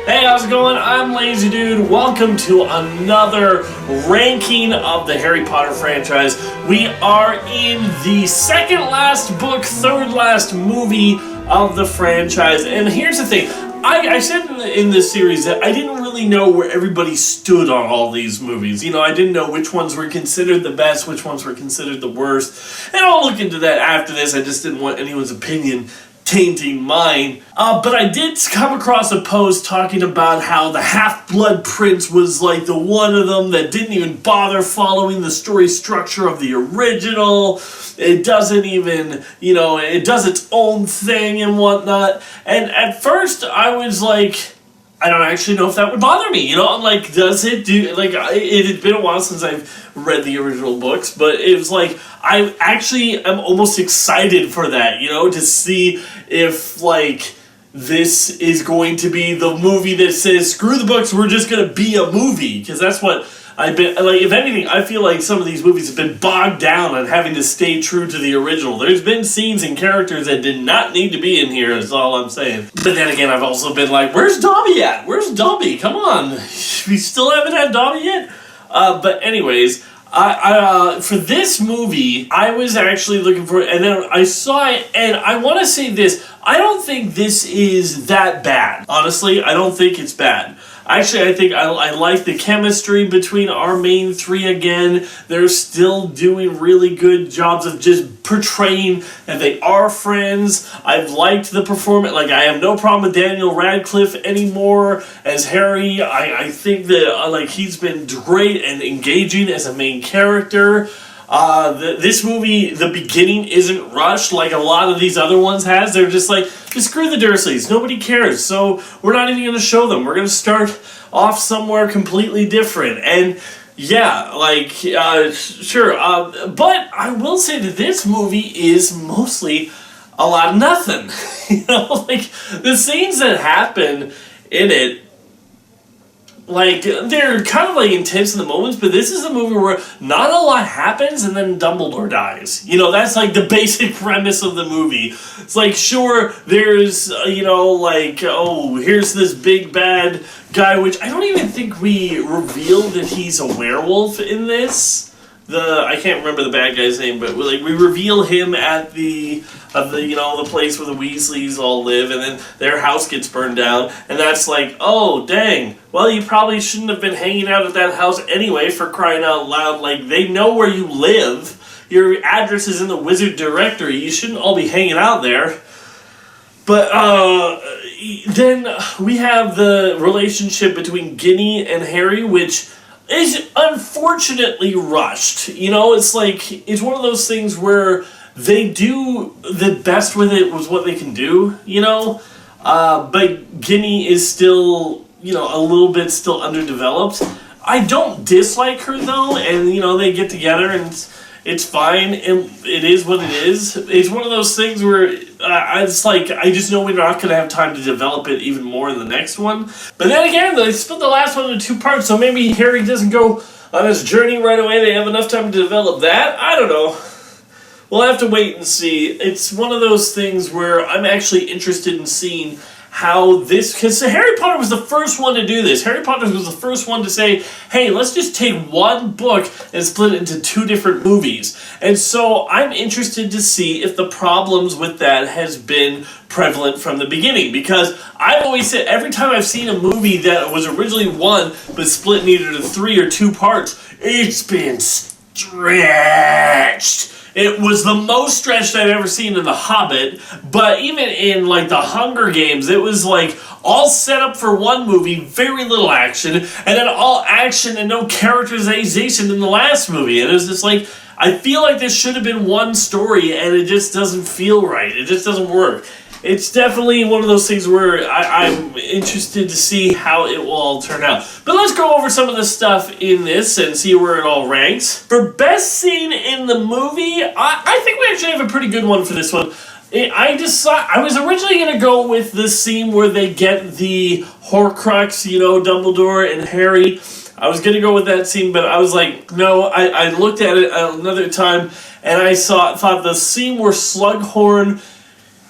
Hey, how's it going? I'm Lazy Dude. Welcome to another ranking of the Harry Potter franchise. We are in the second last book, third last movie of the franchise. And here's the thing. I said in this series that I didn't really know where everybody stood on all these movies. You know, I didn't know which ones were considered the best, which ones were considered the worst. And I'll look into that after this. I just didn't want anyone's opinion tainting mine. But I did come across a post talking about how the Half-Blood Prince was like the one of them that didn't even bother following the story structure of the original. It doesn't even, it does its own thing and whatnot. And at first I was like, I don't actually know if that would bother me, I'm like, does it do, it had been a while since I've read the original books, but it was like, I actually am almost excited for that, to see if, this is going to be the movie that says, screw the books, we're just going to be a movie, because that's what I've been, if anything, I feel like some of these movies have been bogged down on having to stay true to the original. There's been scenes and characters that did not need to be in here, is all I'm saying. But then again, I've also been like, where's Dobby at? Where's Dobby? Come on. We still haven't had Dobby yet? But anyways, for this movie, I was actually looking for it, and then I saw it, and I want to say this, I don't think this is that bad. Honestly, I don't think it's bad. Actually, I think I like the chemistry between our main three again. They're still doing really good jobs of just portraying that they are friends. I've liked the performance. I have no problem with Daniel Radcliffe anymore as Harry. I think that he's been great and engaging as a main character. This movie, the beginning isn't rushed like a lot of these other ones has. They're just like, just screw the Dursleys. Nobody cares. So we're not even going to show them. We're going to start off somewhere completely different. And yeah, sure. But I will say that this movie is mostly a lot of nothing. The scenes that happen in it, they're kind of intense in the moments, but this is a movie where not a lot happens and then Dumbledore dies. That's the basic premise of the movie. It's sure, there's, here's this big bad guy, which I don't even think we revealed that he's a werewolf in this. I can't remember the bad guy's name, but we reveal him at the place where the Weasleys all live, and then their house gets burned down, and that's oh dang, well, you probably shouldn't have been hanging out at that house anyway, for crying out loud. They know where you live, your address is in the wizard directory, you shouldn't all be hanging out there. But then we have the relationship between Ginny and Harry, which is unfortunately rushed. It's one of those things where they do the best with it with what they can do, but Ginny is still, a little bit still underdeveloped. I don't dislike her though, and they get together and it's fine, and it is what it is. It's one of those things where I just know we're not going to have time to develop it even more in the next one. But then again, they split the last one into two parts, so maybe Harry doesn't go on his journey right away. They have enough time to develop that. I don't know. We'll have to wait and see. It's one of those things where I'm actually interested in seeing how this, because Harry Potter was the first one to do this. Harry Potter was the first one to say, hey, let's just take one book and split it into two different movies. And so I'm interested to see if the problems with that has been prevalent from the beginning, because I've always said, every time I've seen a movie that was originally one but split in either 3 or 2 parts, it's been stretched. It was the most stretched I've ever seen in The Hobbit, but even in The Hunger Games, it was all set up for one movie, very little action, and then all action and no characterization in the last movie. And it was just I feel like this should have been one story, and it just doesn't feel right. It just doesn't work. It's definitely one of those things where I'm interested to see how it will all turn out. But let's go over some of the stuff in this and see where it all ranks. For best scene in the movie, I think we actually have a pretty good one for this one. I was originally going to go with the scene where they get the Horcrux, Dumbledore and Harry. I was going to go with that scene, but I was no, I looked at it another time, and I thought the scene where Slughorn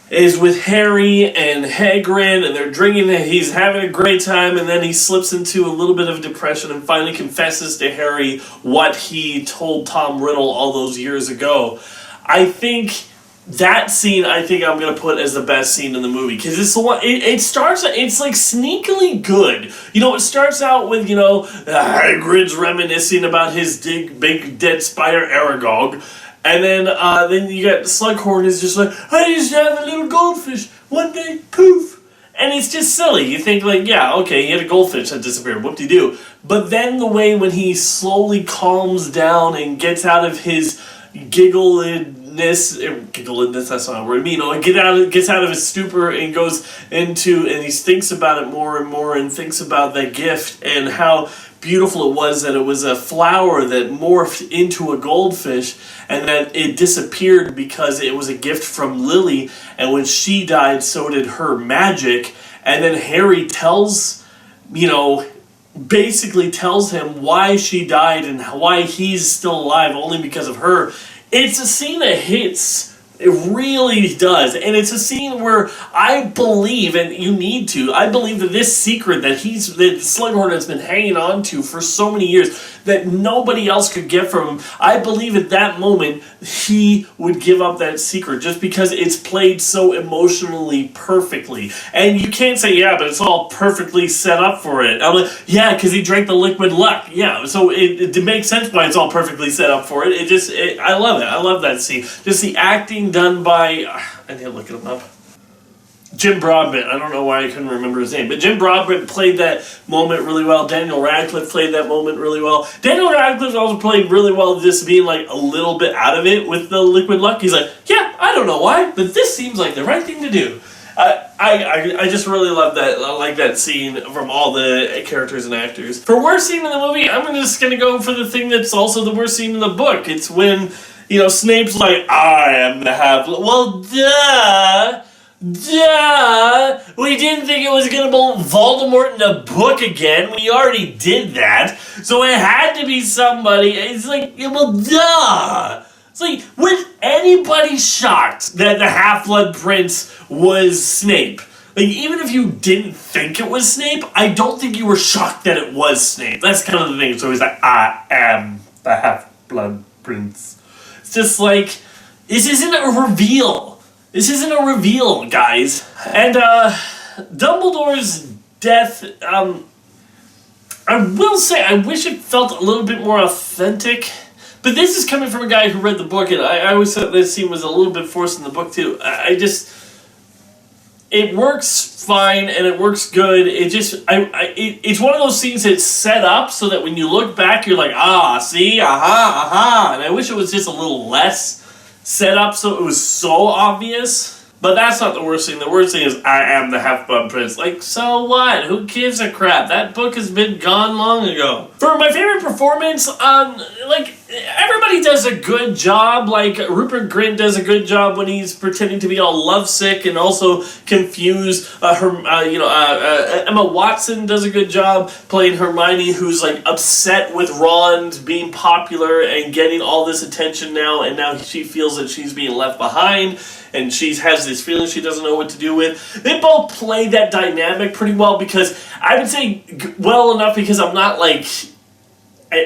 is with Harry and Hagrid, and they're drinking, and he's having a great time, and then he slips into a little bit of depression and finally confesses to Harry what he told Tom Riddle all those years ago. I think that scene, I'm going to put as the best scene in the movie, because it's the one, it starts, it's like sneakily good. It starts out with, Hagrid's reminiscing about his big dead spider Aragog, and then you got Slughorn is just like, I used to have a little goldfish, one day, poof. And it's just silly. You think yeah, okay, he had a goldfish that disappeared, whoop-de-doo. But then the way when he slowly calms down and gets out of his giggledness, that's not a word, gets out of his stupor and goes into, and he thinks about it more and more and thinks about that gift and how beautiful it was that it was a flower that morphed into a goldfish and that it disappeared because it was a gift from Lily, and when she died so did her magic. And then Harry basically tells him why she died and why he's still alive only because of her. It's a scene that hits. It really does. And it's a scene where I believe, and you need to, I believe that this secret that Slughorn has been hanging on to for so many years that nobody else could get from him, I believe at that moment he would give up that secret just because it's played so emotionally perfectly. And you can't say, yeah, but it's all perfectly set up for it. I'm like, yeah, because he drank the liquid luck. Yeah, so it makes sense why it's all perfectly set up for it. I love it. I love that scene. Just the acting done by, I need to look him up. Jim Broadbent. I don't know why I couldn't remember his name, but Jim Broadbent played that moment really well. Daniel Radcliffe played that moment really well. Daniel Radcliffe also played really well just being a little bit out of it with the liquid luck. He's like, yeah, I don't know why, but this seems like the right thing to do. I just really love that. I like that scene from all the characters and actors. For worst scene in the movie, I'm just going to go for the thing that's also the worst scene in the book. It's when Snape's like, I am the Half-Blood. Well, duh! We didn't think it was going to be Voldemort in the book again. We already did that. So it had to be somebody. It's like, well, duh! It's like, was anybody shocked that the Half-Blood Prince was Snape? Even if you didn't think it was Snape, I don't think you were shocked that it was Snape. That's kind of the thing. So he's like, I am the Half-Blood Prince. It's just like, this isn't a reveal. This isn't a reveal, guys. And Dumbledore's death, I will say, I wish it felt a little bit more authentic. But this is coming from a guy who read the book, and I always thought this scene was a little bit forced in the book, too. It works fine, and it works good. It's one of those scenes that's set up so that when you look back, you're like, see, aha. And I wish it was just a little less set up so it was so obvious. But that's not the worst thing. The worst thing is I am the Half-Blood Prince. So what? Who gives a crap? That book has been gone long ago. For my favorite performance, everybody does a good job. Rupert Grint does a good job when he's pretending to be all lovesick and also confused. Emma Watson does a good job playing Hermione, who's upset with Ron being popular and getting all this attention now, and now she feels that she's being left behind. And she has this feeling she doesn't know what to do with. They both play that dynamic pretty well because I would say well enough because I'm not I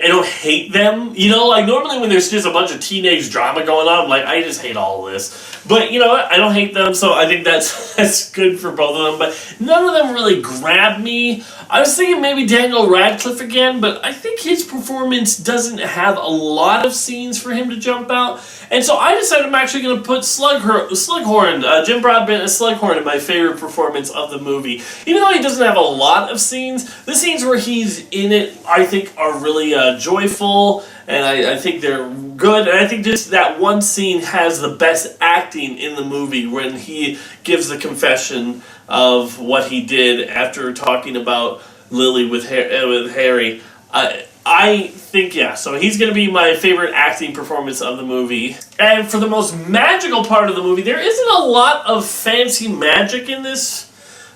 don't hate them. Normally when there's just a bunch of teenage drama going on, I'm like, I just hate all of this. But you know what? I don't hate them, so I think that's good for both of them. But none of them really grabbed me. I was thinking maybe Daniel Radcliffe again, but I think his performance doesn't have a lot of scenes for him to jump out. And so I decided I'm actually going to put Slughorn, Jim Broadbent as Slughorn in my favorite performance of the movie. Even though he doesn't have a lot of scenes, the scenes where he's in it, I think, are really joyful, and I think they're good. And I think just that one scene has the best acting in the movie when he gives the confession of what he did after talking about Lily with Harry. I think, yeah, so he's going to be my favorite acting performance of the movie. And for the most magical part of the movie, there isn't a lot of fancy magic in this.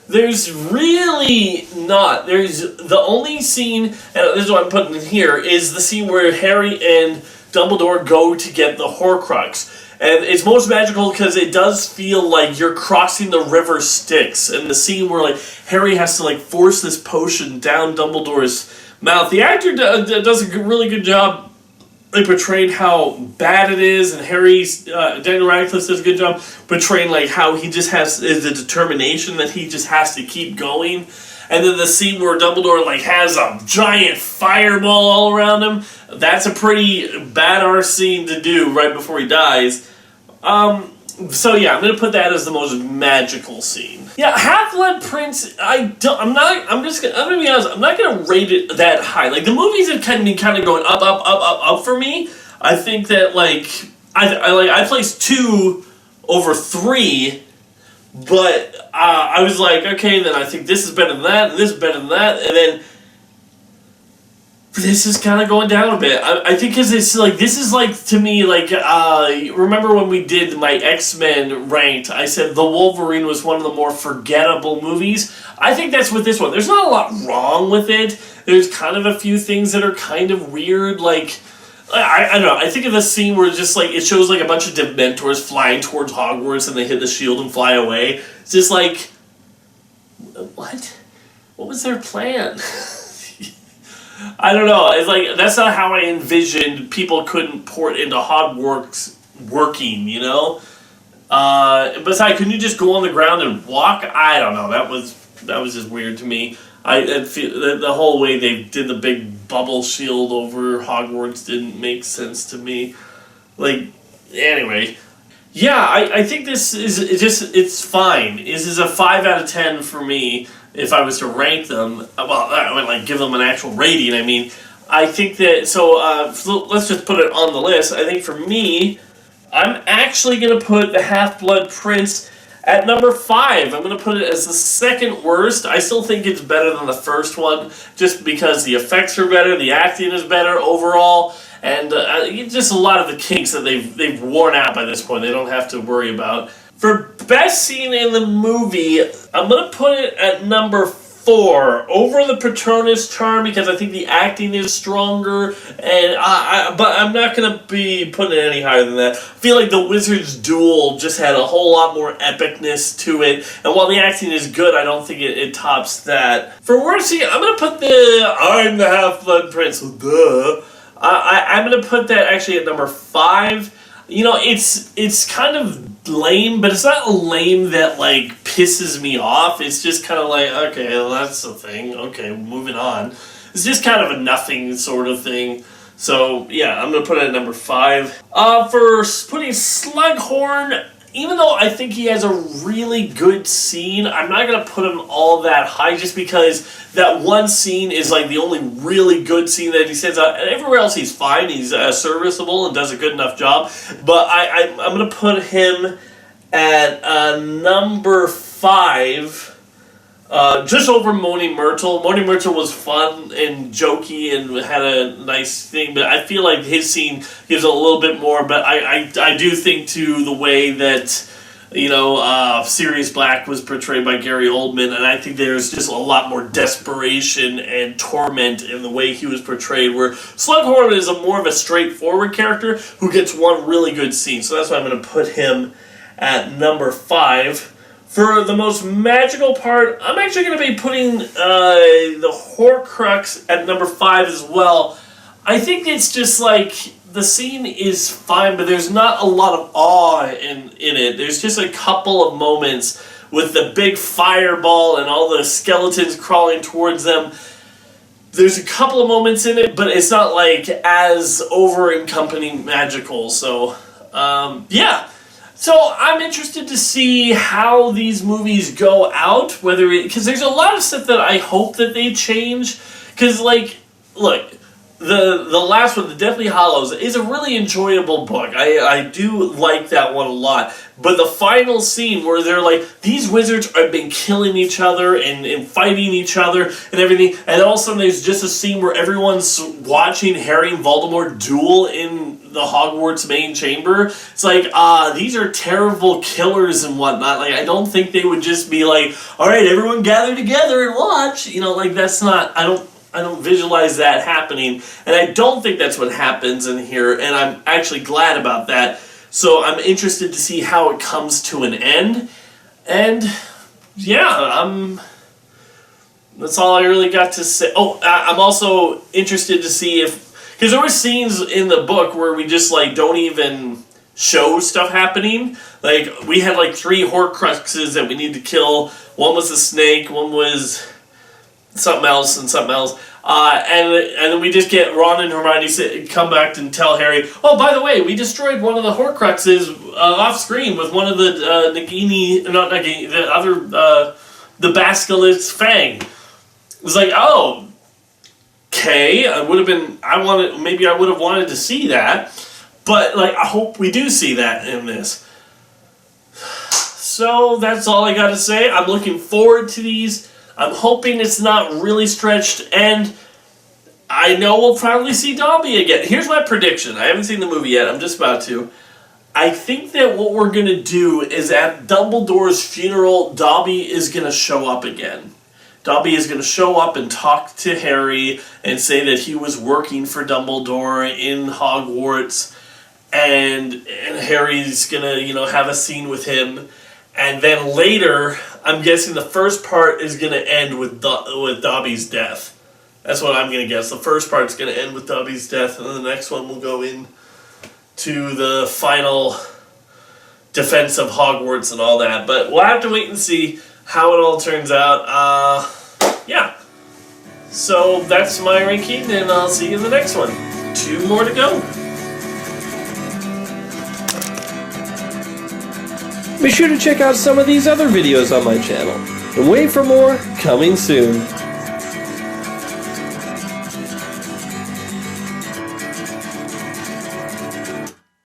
There's really not. There's the only scene, and this is what I'm putting in here, is the scene where Harry and Dumbledore go to get the Horcrux. And it's most magical because it does feel like you're crossing the river Styx, and the scene where like Harry has to like force this potion down Dumbledore's mouth. The actor does a really good job. They portrayed how bad it is, and Daniel Radcliffe does a good job portraying like how he just has the determination that he just has to keep going. And then the scene where Dumbledore like has a giant fireball all around him, that's a pretty badass scene to do right before he dies. So yeah, I'm gonna put that as the most magical scene. Yeah, Half-Blood Prince. I'm gonna be honest. I'm not gonna rate it that high. Like the movies have kind of going up for me. I think that like I placed 2 over 3. But I was like, okay, then I think this is better than that, and this is better than that, and then this is kind of going down a bit. I think because it's like, this is like, to me, like, remember when we did my X-Men ranked, I said The Wolverine was one of the more forgettable movies. I think that's with this one. There's not a lot wrong with it. There's kind of a few things that are kind of weird, like, I don't know, I think of the scene where just like, it shows like a bunch of Dementors flying towards Hogwarts and they hit the shield and fly away. It's just like, what? What was their plan? I don't know, it's like, that's not how I envisioned people couldn't port into Hogwarts working, you know? Besides, couldn't you just go on the ground and walk? I don't know, that was just weird to me. I feel the whole way they did the big bubble shield over Hogwarts didn't make sense to me. Like, anyway. Yeah, I think this is it's fine. This is a 5 out of 10 for me if I was to rank them. Well, I would like give them an actual rating. I mean, I think that, so let's just put it on the list. I think for me, I'm actually going to put the Half-Blood Prince at number 5. I'm going to put it as the second worst. I still think it's better than the first one, just because the effects are better, the acting is better overall, and just a lot of the kinks that they've worn out by this point. They don't have to worry about. For best scene in the movie, I'm going to put it at number 4 over the Patronus charm, because I think the acting is stronger, and but I'm not going to be putting it any higher than that. I feel like the Wizard's Duel just had a whole lot more epicness to it, and while the acting is good, I don't think it tops that. For worst scene, I'm going to put I'm the Half-Blood Prince, duh. I'm going to put that actually at number 5. You know, it's kind of lame, but it's not lame that like pisses me off. It's just kind of like, okay, well, that's the thing. Okay, moving on. It's just kind of a nothing sort of thing. So yeah, I'm gonna put it at number 5. For putting Slughorn, even though I think he has a really good scene, I'm not gonna put him all that high, just because that one scene is like the only really good scene that he sends out. And everywhere else he's fine, he's serviceable and does a good enough job. But I'm going to put him at number 5, just over Moaning Myrtle. Moaning Myrtle was fun and jokey and had a nice thing, but I feel like his scene gives a little bit more. But I do think, too, the way that, you know, Sirius Black was portrayed by Gary Oldman, and I think there's just a lot more desperation and torment in the way he was portrayed, where Slughorn is more of a straightforward character who gets one really good scene. So that's why I'm going to put him at number 5. For the most magical part, I'm actually going to be putting the Horcrux at number 5 as well. I think it's just like, the scene is fine, but there's not a lot of awe in it. There's just a couple of moments with the big fireball and all the skeletons crawling towards them. There's a couple of moments in it, but it's not like as over-encompassing magical. So, yeah. So I'm interested to see how these movies go out, because there's a lot of stuff that I hope that they change. Because, like, look, the last one, The Deathly Hallows, is a really enjoyable book. I do like that one a lot. But the final scene where they're like, these wizards have been killing each other and fighting each other and everything, and all of a sudden there's just a scene where everyone's watching Harry and Voldemort duel in the Hogwarts main chamber. It's like, these are terrible killers and whatnot. Like, I don't think they would just be like, alright, everyone gather together and watch. You know, like, that's not, I don't visualize that happening, and I don't think that's what happens in here, and I'm actually glad about that. So I'm interested to see how it comes to an end. And yeah, that's all I really got to say. Oh, I'm also interested to see if, because there were scenes in the book where we just like don't even show stuff happening. Like we had like 3 Horcruxes that we need to kill. One was a snake, one was something else, and something else. And then we just get Ron and Hermione come back and tell Harry, oh, by the way, we destroyed one of the Horcruxes off screen with one of the the Basilisk's Fang. It was like, oh, okay. Maybe I would have wanted to see that, but like I hope we do see that in this. So that's all I got to say. I'm looking forward to these. I'm hoping it's not really stretched, and I know we'll probably see Dobby again. Here's my prediction. I haven't seen the movie yet. I'm just about to. I think that what we're going to do is at Dumbledore's funeral, Dobby is going to show up again. Dobby is going to show up and talk to Harry and say that he was working for Dumbledore in Hogwarts, and Harry's going to, have a scene with him. And then later, I'm guessing the first part is going to end with Dobby's death. That's what I'm going to guess. The first part's going to end with Dobby's death, and then the next one will go in to the final defense of Hogwarts and all that. But we'll have to wait and see how it all turns out. Yeah. So that's my ranking, and I'll see you in the next one. 2 more to go. Be sure to check out some of these other videos on my channel. And wait for more coming soon.